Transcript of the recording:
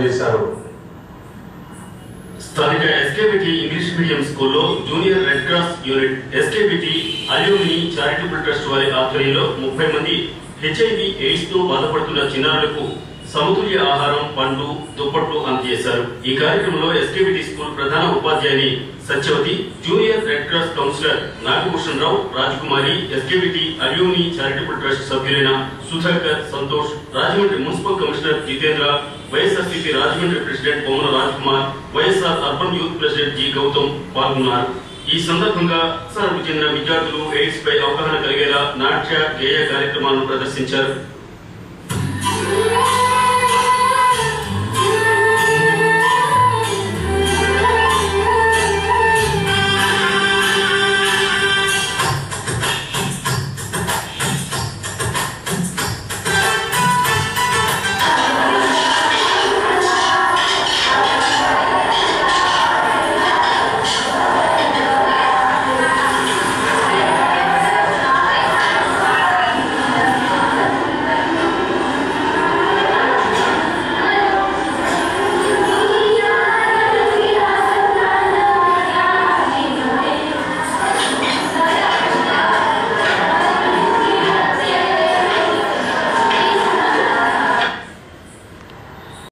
చేశారు. స్థానిక SKBT English medium స్కూల్లో junior red cross unit SKBT alumni charitable trust వారి ఆధ్వర్యంలో 30 మంది హెచ్ఐవి ఎయిడ్స్ తో బాధపడుతున్న చిన్నారులకు సమతుల్య ఆహారం, పండ్లు, దుప్పట్లు అందజేశారు. ఈ కార్యక్రమంలో ఎస్కేబిటి స్కూల్ ప్రధాన ఉపాధ్యాయుని Satyavathi, junior red cross counsellor Nagabhushan Rao, Rajakumari, SKBT alumni charitable trust సభ్యులైన Sudhakar, Santosh, Rajahmundry municipal commissioner Jitendra, YSRCP Rajahmundry president Bommala Rajkumar, YSR urban youth president G Gautam పాల్గొన్నారు. ఈ సందర్భంగా సరకు చెందిన విద్యార్థులు ఎయిడ్స్ పై అవగాహన కలిగేలా నాట్య, గేయ కార్యక్రమాలను ప్రదర్శించారు.